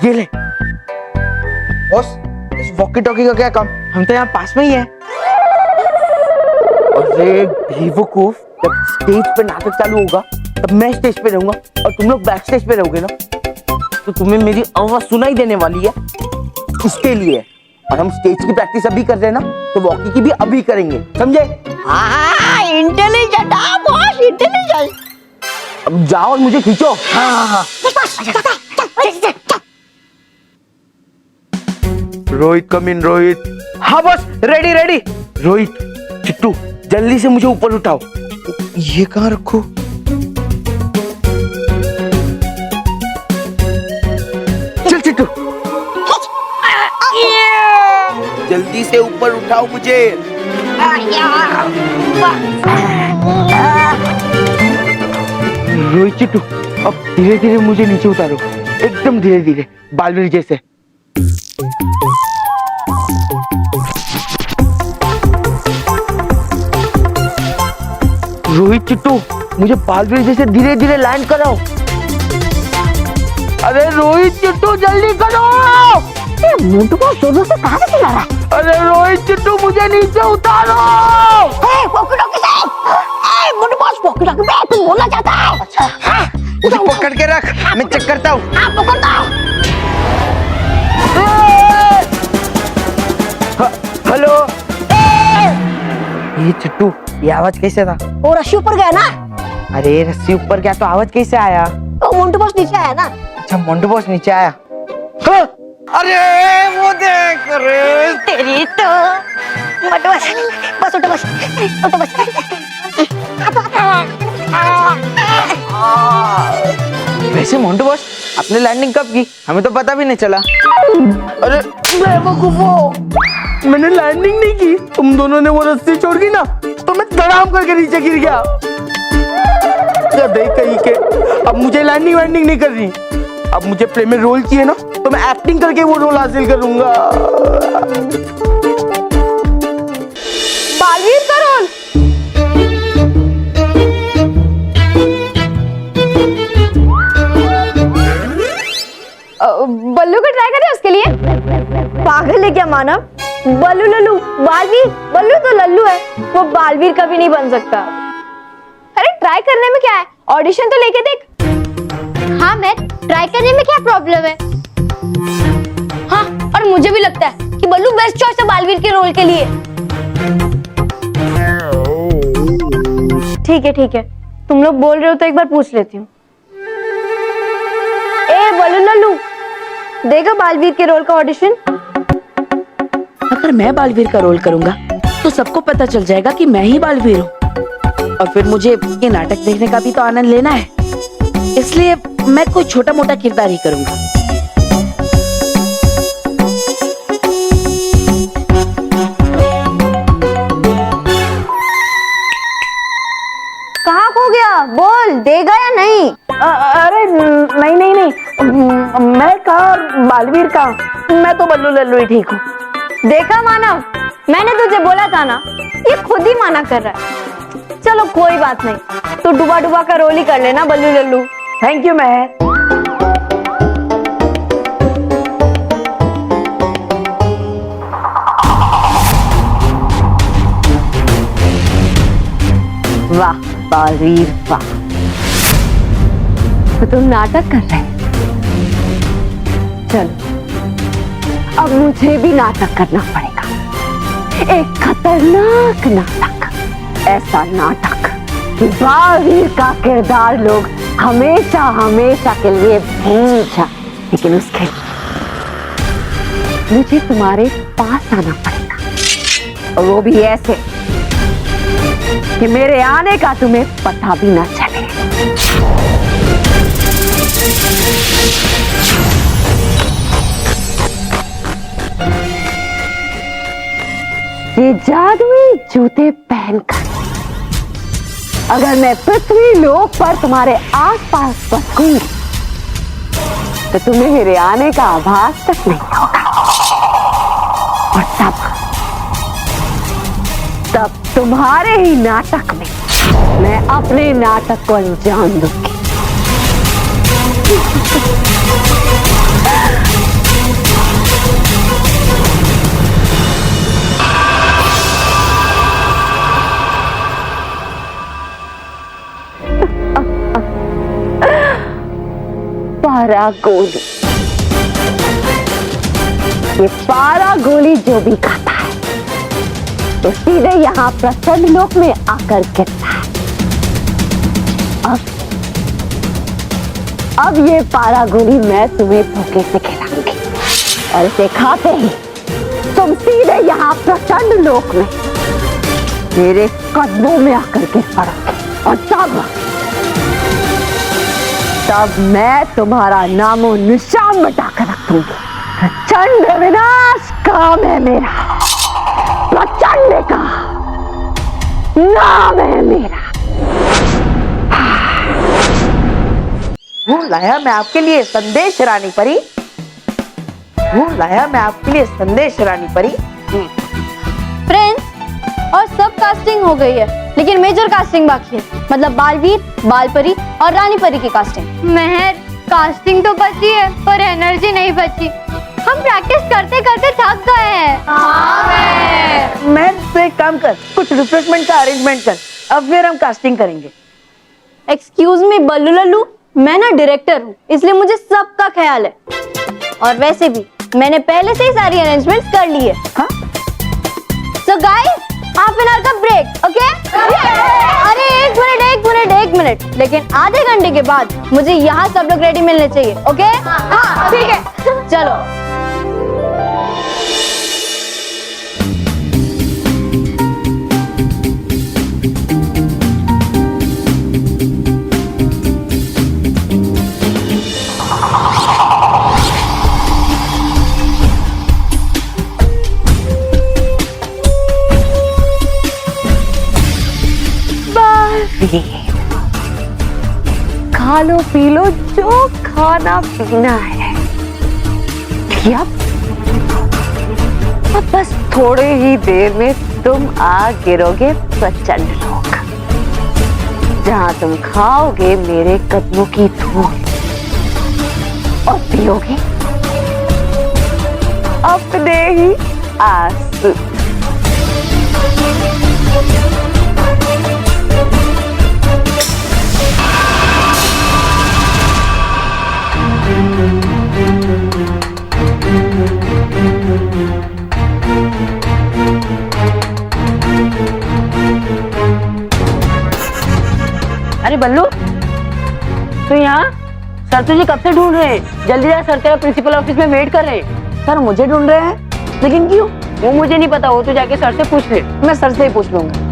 F: ये ले। बॉस, इस वॉकी टॉकी का क्या काम? हम तो यहाँ पास में ही है। अरे बेवकूफ, जब स्टेज पे नाटक चालू होगा तब मैं स्टेज पे रहूंगा और तुम लोग बैक स्टेज पे रहोगे ना, तो तुम्हें मेरी आवाज सुनाई देने वाली है। इसके लिए और हम स्टेज की प्रैक्टिस अभी कर रहे हैं ना, तो वॉकी की भी अभी करेंगे, समझे?
B: हाँ, इंटेलिजेंट बॉस, इंटेलिजेंट।
F: अब जाओ और मुझे खींचो। हाँ। रोहित कम इन, रोहित। हाँ बस, रेडी रेडी। रोहित, चिट्टू, जल्दी से मुझे ऊपर उठाओ। ये कहाँ रखो? चल चिट्टू, जल्दी से ऊपर उठाओ मुझे। रोहित, चिट्टू, अब धीरे धीरे मुझे नीचे उतारो, एकदम धीरे धीरे, बालवीर जैसे। रोहित, चिट्टू, मुझे बालवीर जैसे धीरे धीरे लैंड कराओ। अरे रोहित, चिट्टू, जल्दी करो।
B: मोटू बॉस जोरों से कहाँ से चिल्ला रहा है?
F: अरे रोहित, चिट्टू, मुझे नीचे उतारो।
B: मोटू बॉस, वॉकी-टॉकी पे तुम बोलना चाहता है? अच्छा, हाँ,
F: मुझे पकड़ के रख, मैं चेक करता हूँ।
B: हाँ, पकड़ता हूँ।
F: हेलो। ये चिट्टू, ये आवाज कैसे था?
B: वो रस्सी ऊपर गया ना,
F: अरे रस्सी ऊपर गया तो आवाज कैसे आया?
B: तो मोटू बॉस नीचे आया ना।
F: अच्छा, मोंटू बॉस नीचे आया। हाँ? अरे वो देख रे।
B: तेरी तो मोटू बॉस, बस उठो, बस उठो, बस।
F: वैसे मोंटू बॉस, आपने लैंडिंग कब की? हमें तो पता भी नहीं चला। अरे बेवकूफो, मैंने लैंडिंग नहीं की। तुम दोनों ने वो रस्सी छोड़ दी ना, तो मैं धड़ाम करके नीचे गिर गया। देख कहीं के, अब मुझे लैंडिंग वैंडिंग नहीं करनी। अब मुझे प्ले में रोल चाहिए ना, तो मैं एक्टिंग करके वो रोल हासिल करूंगा।
H: बालवीर का रोल। बल्लू को ट्राई करें उसके लिए। पागल है क्या मानव? बल्लू लल्लू, बालवीर। बल्लू तो लल्लू है, वो बालवीर कभी नहीं बन सकता। अरे ट्राई करने में क्या है, ऑडिशन तो लेके देख।
D: हाँ मैं ट्राई करने में क्या प्रॉब्लम है?
H: हाँ, और मुझे भी लगता है कि बल्लू बेस्ट चॉइस है बालवीर के रोल के लिए। ठीक है, तुम लोग बोल रहे हो तो एक बार पूछ लेती हूँ। ए बल्लू लल्लू, देगा बालवीर के रोल का ऑडिशन?
B: अगर
L: अगर मैं बालवीर का रोल करूंगा तो सबको पता चल जाएगा कि मैं ही बालवीर हूँ, और फिर मुझे ये नाटक देखने का भी तो आनंद लेना है। इसलिए मैं कोई छोटा मोटा किरदार ही करूंगा।
H: कहाँ खो गया? बोल, देगा या नहीं?
L: अरे नहीं, मैं कहा बालवीर का, मैं तो बल्लू लल्लू ही ठीक हूँ।
H: देखा मानव, मैंने तुझे बोला था ना, ये खुद ही माना कर रहा है। चलो कोई बात नहीं, तू डुबा डुबा का रोल ही कर लेना बल्लू लल्लू।
L: थैंक यू मेहर।
B: वाह बालवीर वाह, तो तुम नाटक कर रहे हो। चलो अब मुझे भी नाटक करना पड़ेगा, एक खतरनाक नाटक, ऐसा नाटक कि बालवीर का किरदार लोग हमेशा हमेशा के लिए भूल जाए। लेकिन उसके लिए मुझे तुम्हारे पास आना पड़ेगा, और वो भी ऐसे कि मेरे आने का तुम्हें पता भी ना चले। ये जादुई जूते पहनकर अगर मैं पृथ्वी लोक पर तुम्हारे आसपास बसूंगी तो तुम्हें मेरे आने का आभास तक नहीं होगा, और तब तुम्हारे ही नाटक में मैं अपने नाटक को अंजाम दूंगी। पारा गोली, ये पारा गोली जो भी खाता है तो सीधे यहाँ प्रचंड लोक में आकर गिरता है। अब ये पारा गोली मैं तुम्हें धोखे से खिलाऊंगी, और इसे खाते ही तुम सीधे यहाँ प्रचंड लोक में मेरे कदमों में आकर गिर पड़ोगे, और तब मैं तुम्हारा नामो निशान मिटाकर रख दूंगी। प्रचंड विनाश काम है मेरा, प्रचंड का नाम है मेरा।
L: वो लाया मैं आपके लिए संदेश रानी परी, वो लाया मैं आपके लिए संदेश रानी परी।
H: फ्रेंड्स, और सब कास्टिंग हो गई है, लेकिन मेजर कास्टिंग बाकी है, मतलब बालवीर, बालपरी और रानी परी की कास्टिंग। मेहर, कास्टिंग तो बची है पर एनर्जी नहीं बची। हम प्रैक्टिस करते करते थक गए हैं।
L: मैं तो एक काम कर, कुछ रिफ्रेशमेंट का अरेंजमेंट कर, अब फिर हम कास्टिंग करेंगे।
H: एक्सक्यूज मी बल्लू लल्लू, मैं ना डायरेक्टर हूँ, इसलिए मुझे सबका ख्याल है, और वैसे भी मैंने पहले से ही सारी अरेंजमेंट्स कर ली है। So guys, half an hour का ब्रेक, ओके? अरे एक मिनट, लेकिन आधे घंटे के बाद मुझे यहाँ सब लोग रेडी मिलने चाहिए, ओके? हाँ, ठीक है, चलो।
B: खा लो पी लो जो खाना पीना है, अब बस थोड़े ही देर में तुम आ गिरोगे प्रचंड लोक, जहां तुम खाओगे मेरे कदमों की धूल और पियोगे अपने ही आंसू।
L: अरे बल्लू, तू यहाँ? सर तुझे कब से ढूंढ रहे हैं, जल्दी जा, सर तेरा प्रिंसिपल ऑफिस में वेट कर रहे हैं। सर मुझे ढूंढ रहे हैं, लेकिन क्यों?
B: वो मुझे नहीं पता, वो तू जाके सर से पूछ ले। मैं सर से ही पूछ लूंगा।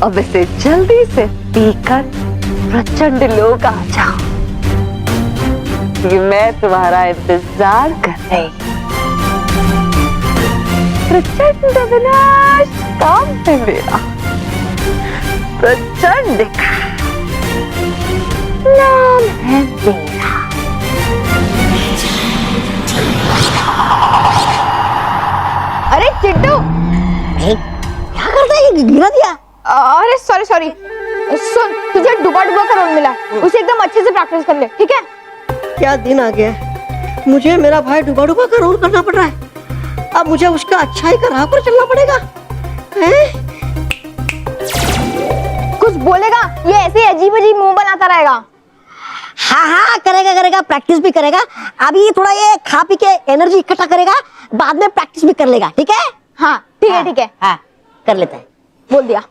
B: अब इसे जल्दी से पीकर प्रचंड लोग आ जाओ, क्योंकि मैं तुम्हारा इंतजार कर रही हूँ। प्रचंड विनाश काम है मेरा, प्रचंड का नाम है मेरा।
H: अरे चिट्टू,
B: क्या करता है ये? गिरा दिया।
H: अरे सॉरी सॉरी, सुन, तुझे डुबा डुबा का रोल मिला, उसे एकदम अच्छे से प्रैक्टिस कर ले, ठीक है?
M: क्या दिन आ गया है, मुझे मेरा भाई डुबा डुबा का रोल करना पड़ रहा है। अब मुझे उसका अच्छाई का राह पर चलना पड़ेगा।
H: कुछ बोलेगा, ये ऐसे अजीब अजीब मुंह बनाता रहेगा।
M: हाँ हाँ, करेगा करेगा, प्रैक्टिस भी करेगा। अभी थोड़ा ये खा पी के एनर्जी इकट्ठा करेगा, बाद में प्रैक्टिस भी कर लेगा, ठीक है?
H: हाँ ठीक है, ठीक है।
M: हाँ, कर लेता है।
H: बोल दिया।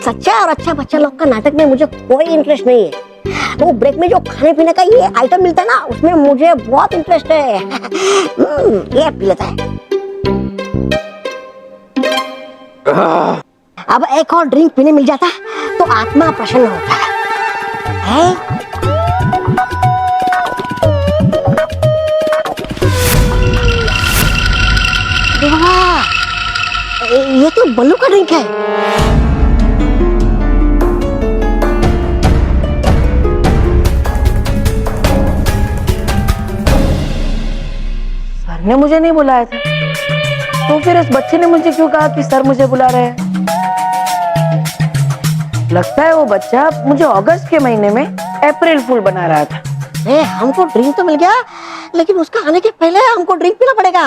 M: सच्चा और अच्छा बच्चा लोग का नाटक में मुझे कोई इंटरेस्ट नहीं है। वो ब्रेक में जो खाने पीने का ये आइटम मिलता है ना, उसमें मुझे बहुत इंटरेस्ट है। ये पी लेता है। अब एक और ड्रिंक पीने मिल जाता तो आत्मा प्रसन्न होता है। वाह, ये तो बल्लू का ड्रिंक है।
L: सर ने मुझे नहीं बुलाया था, तो फिर इस बच्चे ने मुझे क्यों कहा कि सर मुझे बुला रहे हैं? लगता है वो बच्चा मुझे अगस्त के महीने में अप्रैल फूल बना रहा था।
M: हमको ड्रिंक तो मिल गया, लेकिन उसका आने के पहले हमको ड्रिंक पीना पड़ेगा।